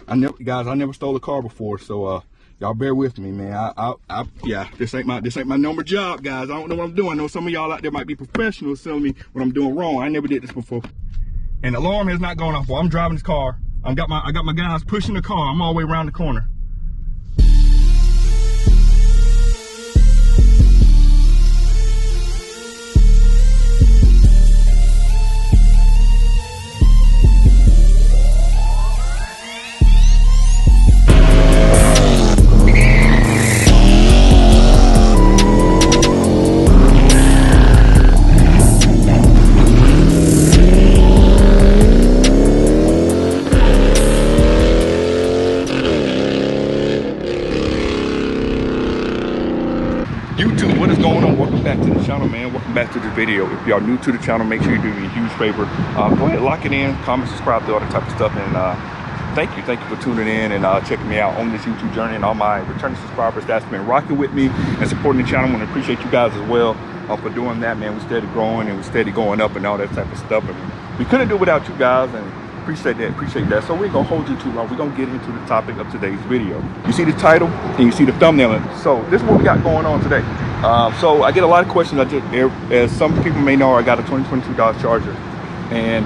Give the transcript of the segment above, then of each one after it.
I never stole a car before, so y'all bear with me, man. Yeah, this ain't my normal job, guys. I don't know what I'm doing. I know some of y'all out there might be professionals telling me what I'm doing wrong. I never did this before. And the alarm has not gone off while I'm driving this car. I got my guys pushing the car. I'm all the way around the corner. YouTube, what is going on? Welcome back to the channel, man. Welcome back to the video. If y'all new to the channel, make sure you do me a huge favor. Go ahead, lock it in, comment, subscribe, do all that type of stuff. And thank you for tuning in and checking me out on this YouTube journey, and all my returning subscribers that's been rocking with me and supporting the channel. I want to appreciate you guys as well for doing that, man. We steady growing and we steady going up and all that type of stuff. And we couldn't do it without you guys, and appreciate that. So we ain't gonna hold you too long. We're gonna get into the topic of today's video. You see the title and you see the thumbnail. So this is what we got going on today. So I get a lot of questions. As some people may know, I got a 2022 Dodge Charger, and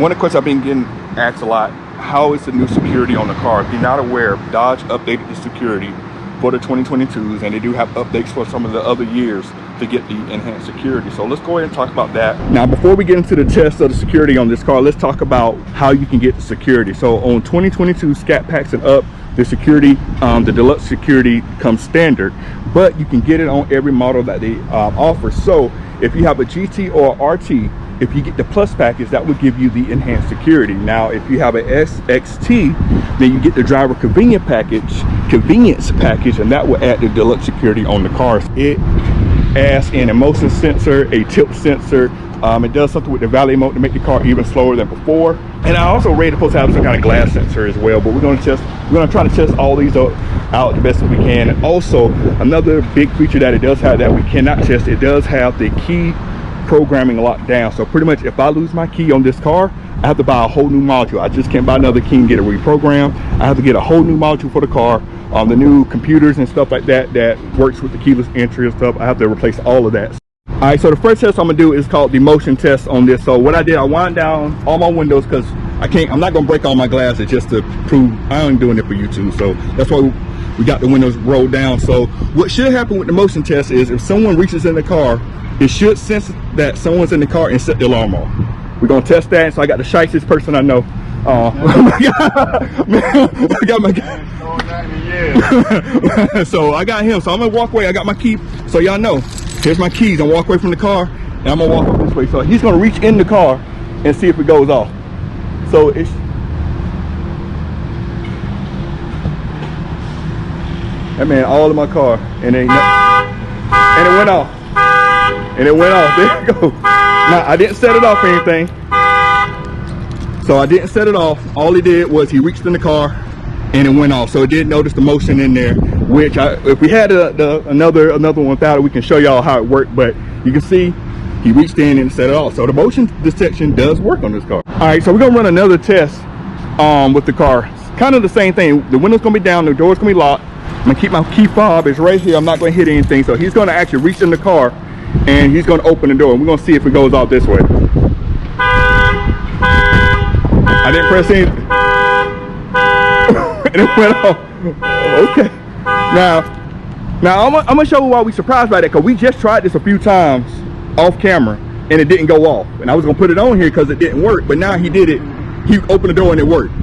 one of the questions I've been getting asked a lot: how is the new security on the car? If you're not aware, Dodge updated the security for the 2022s, and they do have updates for some of the other years to get the enhanced security. So let's go ahead and talk about that. Now, before we get into the test of the security on this car, let's talk about how you can get the security. So on 2022 Scatpacks and up, the security, the deluxe security comes standard, but you can get it on every model that they offer. So if you have a GT or RT, if you get the plus package, that would give you the enhanced security. Now, if you have an SXT, then you get the driver convenience package, and that will add the deluxe security on the cars. It adds in a motion sensor, a tilt sensor. It does something with the valet mode to make the car even slower than before. And I also read it's supposed to have some kind of glass sensor as well. But we're gonna try to test all these out the best as we can. And also, another big feature that it does have that we cannot test, it does have the key programming locked down. So pretty much, if I lose my key on this car, I have to buy a whole new module. I just can't buy another key and get it reprogrammed. I have to get a whole new module for the car. The new computers and stuff like that works with the keyless entry and stuff. I have to replace all of that. All right, so the first test I'm gonna do is called the motion test on this. So what I did, I wound down all my windows because I'm not gonna break all my glasses just to prove I ain't doing it for YouTube. So that's why we got the windows rolled down. So what should happen with the motion test is if someone reaches in the car, it should sense that someone's in the car and set the alarm off. We're gonna test that. So I got the shyest person I know. Oh my God, man, I got my guy. So I got him. So I'm gonna walk away. I got my key. So y'all know, here's my keys. I'm gonna walk away from the car, and I'm gonna walk up this way. So he's gonna reach in the car and see if it goes off. So it's. That man all in my car, and it went off. And it went off. There you go. Now, I didn't set it off or anything. So I didn't set it off. All he did was he reached in the car and it went off. So it did notice the motion in there, which if we had another one without it, we can show y'all how it worked. But you can see he reached in and set it off. So the motion detection does work on this car. All right, so we're gonna run another test with the car. It's kind of the same thing. The window's gonna be down, the door's gonna be locked. I'm gonna keep my key fob, it's right here. I'm not gonna hit anything. So he's gonna actually reach in the car and he's gonna open the door, and we're gonna see if it goes off this way. I didn't press anything. And it went off. Okay. Now I'm gonna show you why we surprised by that, because we just tried this a few times off camera and it didn't go off. And I was gonna put it on here because it didn't work, but now he did it. He opened the door and it worked.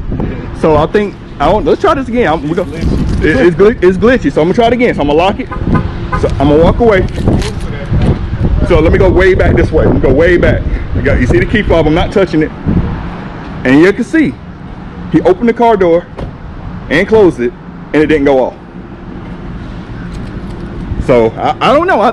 So let's try this again. It's glitchy. So I'm gonna try it again. So I'm gonna lock it. So I'm gonna walk away. So let me go way back this way. Let me go way back. You see the key fob, I'm not touching it. And you can see, he opened the car door and closed it, and it didn't go off. So I don't know,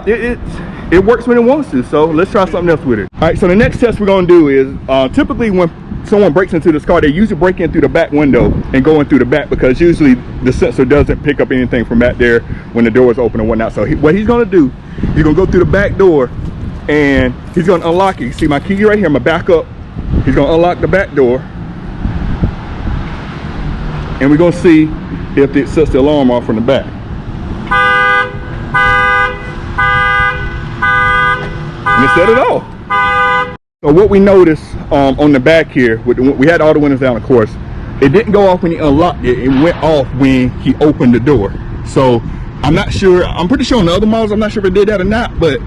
it works when it wants to. So let's try something else with it. All right, so the next test we're gonna do is, typically when someone breaks into this car, they usually break in through the back window and go in through the back, because usually the sensor doesn't pick up anything from back there when the door is open and whatnot. So what he's gonna do, he's gonna go through the back door and he's gonna unlock it. You see my key right here, I'm gonna back up. He's gonna unlock the back door. and we're gonna see if it sets the alarm off from the back. And it set it off. So what we noticed on the back here, we had all the windows down, of course. It didn't go off when he unlocked it. It went off when he opened the door. So I'm not sure. I'm pretty sure on the other models, I'm not sure if it did that or not. But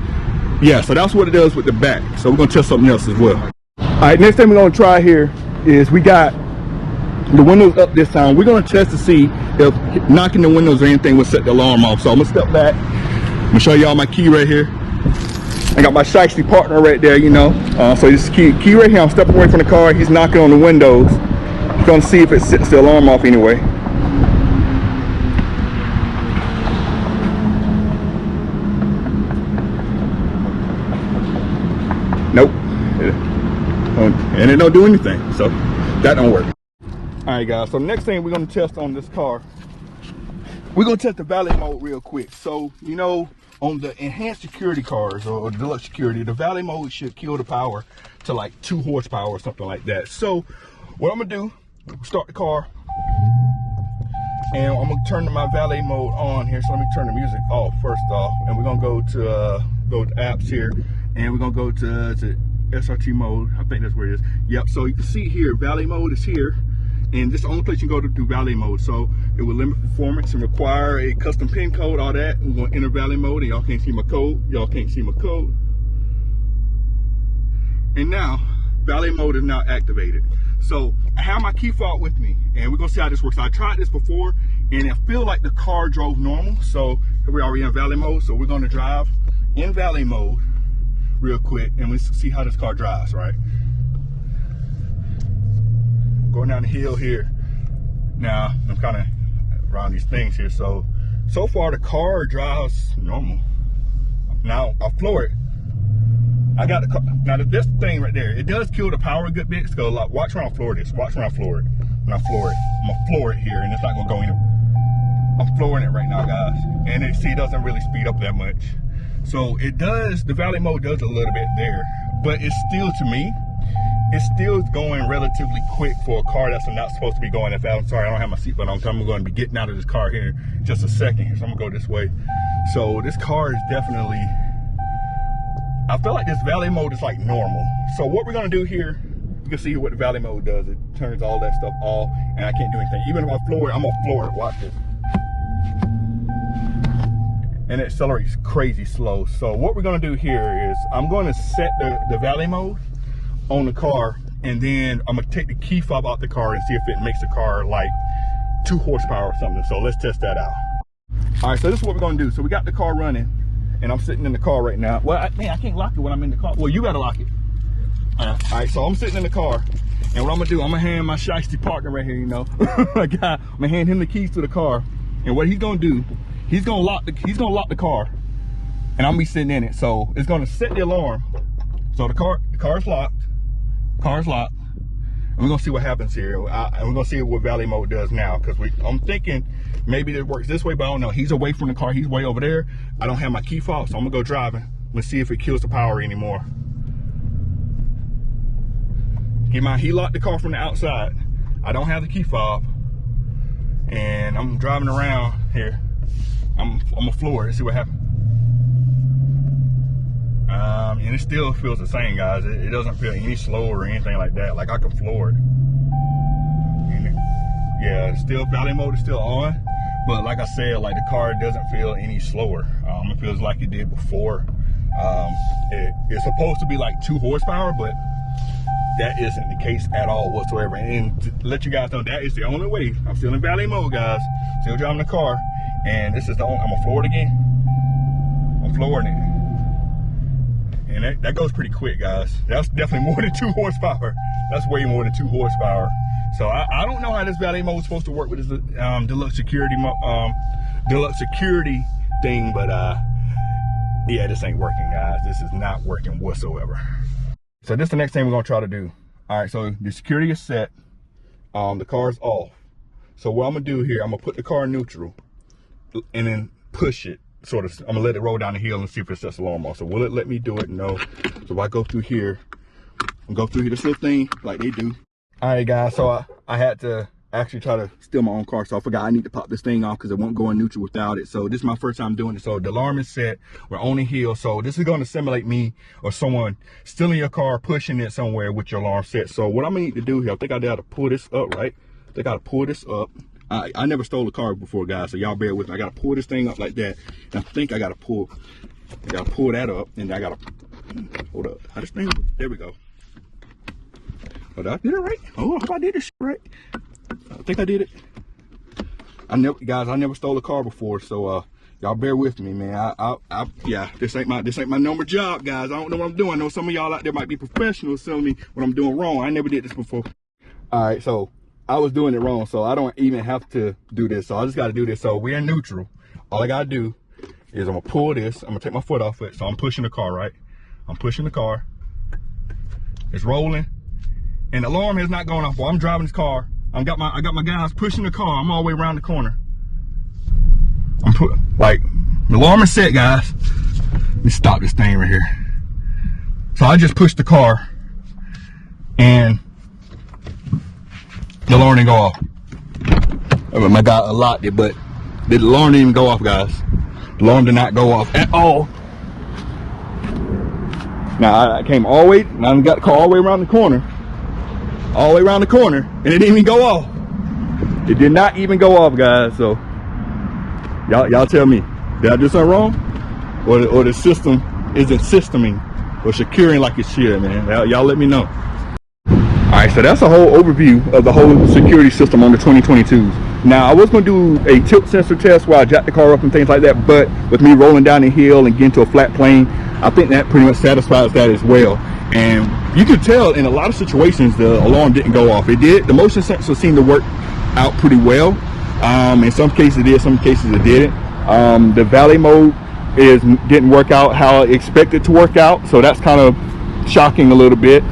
yeah, so that's what it does with the back. So we're gonna test something else as well. All right, next thing we're gonna try here is we got the windows up this time. We're gonna test to see if knocking the windows or anything will set the alarm off. So I'm gonna step back. I'm gonna show y'all my key right here. I got my shiesty partner right there, you know. So this key right here, I'm stepping away from the car. He's knocking on the windows. He's gonna see if it sets the alarm off anyway. Nope. And it don't do anything, so that don't work. All right, guys, so the next thing we're gonna test on this car, we're gonna test the valet mode real quick. So, you know, on the enhanced security cars or deluxe security, the valet mode should kill the power to like 2 horsepower or something like that. So what I'm gonna do, start the car, and I'm gonna turn my valet mode on here. So let me turn the music off first off, and we're gonna go to apps here, and we're gonna go to SRT mode. I think that's where it is. Yep. So you can see here, valet mode is here, and this is the only place you can go to do valet mode. So it will limit performance and require a custom pin code, all that. We're gonna enter valet mode, and y'all can't see my code. Y'all can't see my code. And now valet mode is now activated. So I have my key fob with me, and we're gonna see how this works. I tried this before, and I feel like the car drove normal. So we're already in valet mode. So we're gonna drive in valet mode real quick, and we see how this car drives, right? Going down the hill here. Now I'm kind of around these things here. So far the car drives normal. Now I'll floor it. I got the car. Now this thing right there, it does kill the power a good bit. So like, watch when I floor this. Watch when I floor it. When I floor it, I'm gonna floor it here, and it's not gonna go anywhere. I'm flooring it right now, guys, and it doesn't really speed up that much. So it does. The valet mode does a little bit there, but it's still, to me, it's still going relatively quick for a car that's not supposed to be going that fast. I'm sorry, I don't have my seatbelt on, so I'm going to be getting out of this car here in just a second here. So I'm gonna go this way. So this car is definitely, I feel like this valet mode is like normal. So what we're gonna do here, you can see what the valet mode does. It turns all that stuff off, and I can't do anything. Even if I floor it, I'm gonna floor it. Watch this. And it accelerates crazy slow. So what we're gonna do here is I'm gonna set the valet mode on the car, and then I'm gonna take the key fob out the car and see if it makes the car like 2 horsepower or something. So let's test that out. All right, so this is what we're gonna do. So we got the car running, and I'm sitting in the car right now. Well, man, I can't lock it when I'm in the car. Well, you gotta lock it. All right, so I'm sitting in the car, and what I'm gonna do, I'm gonna hand my shiesty partner right here, you know, I'm gonna hand him the keys to the car, and what he's gonna do, he's gonna lock the car, and I'm gonna be sitting in it. So it's gonna set the alarm. So the car's locked. And we're gonna see what happens here. And we're gonna see what valet mode does now, because I'm thinking maybe it works this way, but I don't know. He's away from the car. He's way over there. I don't have my key fob, so I'm gonna go driving. Let's see if it kills the power anymore. He locked the car from the outside. I don't have the key fob, and I'm driving around here. I'm gonna floor it and see what happens. And it still feels the same, guys. It doesn't feel any slower or anything like that. Like, I can floor it. Yeah, still valet mode is still on, but like I said, like, the car doesn't feel any slower. It feels like it did before. It's supposed to be like 2 horsepower, but that isn't the case at all whatsoever. And to let you guys know, that is the only way. I'm still in valet mode, guys. Still driving the car, and this is the only. I'm gonna floor it again. I'm flooring it. And that goes pretty quick, guys. That's definitely more than 2 horsepower. That's way more than 2 horsepower. So I don't know how this valet mode is supposed to work with this deluxe security thing, but yeah, this ain't working, guys. This is not working whatsoever. So this is the next thing we're gonna try to do. All right, so the security is set. The car's off. So what I'm gonna do here, I'm gonna put the car in neutral and then push it. Sort of, I'm gonna let it roll down the hill and see if it sets the alarm off. So will it let me do it? No. So if I go through here and go through this little thing like they do. All right, guys, so I had to actually try to steal my own car, so I forgot I need to pop this thing off because it won't go in neutral without it. So this is my first time doing it. So the alarm is set, we're on the hill, so this is going to simulate me or someone stealing your car, pushing it somewhere with your alarm set. So what I'm gonna need to do here, I think I gotta pull this up, right? I think I gotta pull this up. I never stole a car before, guys, so y'all bear with me. I gotta pull this thing up like that, and I think I gotta pull that up, and I gotta hold up. How this thing? There we go. Oh, did I do it right? Oh, I hope I did this right. I think I did it. I never stole a car before, so y'all bear with me, man. Yeah, this ain't my number job, guys. I don't know what I'm doing. I know some of y'all out there might be professionals telling me what I'm doing wrong. I never did this before. All right, so I was doing it wrong, so I don't even have to do this. So I just got to do this. So we're in neutral. All I got to do is I'm gonna pull this. I'm gonna take my foot off it. So I'm pushing the car, right? I'm pushing the car. It's rolling, and the alarm has not gone off. While I'm driving this car, I got my guys pushing the car. I'm all the way around the corner. Like, the alarm is set, guys. Let me stop this thing right here. So I just pushed the car, and the alarm didn't go off. My guy locked it, but the alarm didn't even go off, guys. The alarm did not go off at all. Now I came all the way, now I got the car all the way around the corner. All the way around the corner, and it didn't even go off. It did not even go off, guys. So y'all tell me, did I do something wrong? Or the system isn't systeming or securing like it should, man. Y'all let me know. All right, so that's a whole overview of the whole security system on the 2022s. Now, I was going to do a tilt sensor test where I jack the car up and things like that, but with me rolling down the hill and getting to a flat plane, I think that pretty much satisfies that as well. And you could tell in a lot of situations the alarm didn't go off. It did. The motion sensor seemed to work out pretty well. In some cases it did, some cases it didn't. The valet mode didn't work out how I expected to work out, so that's kind of shocking a little bit.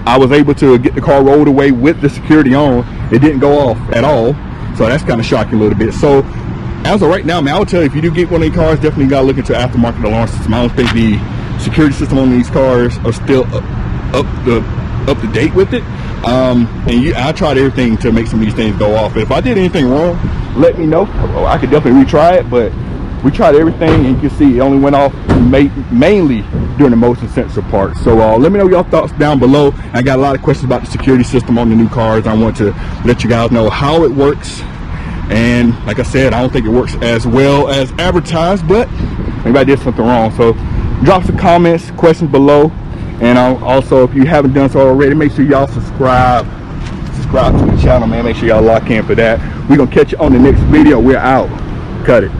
I was able to get the car rolled away with the security on. It didn't go off at all, so that's kind of shocking a little bit. So as of right now, man, I would tell you, if you do get one of these cars, definitely got to look into aftermarket alarm system. I don't think the security system on these cars are still up to date with it. I tried everything to make some of these things go off. If I did anything wrong, let me know. I could definitely retry it, but we tried everything, and you can see it only went off mainly during the motion sensor part. So let me know your thoughts down below. I got a lot of questions about the security system on the new cars. I want to let you guys know how it works. And like I said, I don't think it works as well as advertised, but maybe I did something wrong. So drop some comments, questions below. And also, if you haven't done so already, make sure y'all subscribe to the channel, man. Make sure y'all lock in for that. We're gonna catch you on the next video. We're out. Cut it.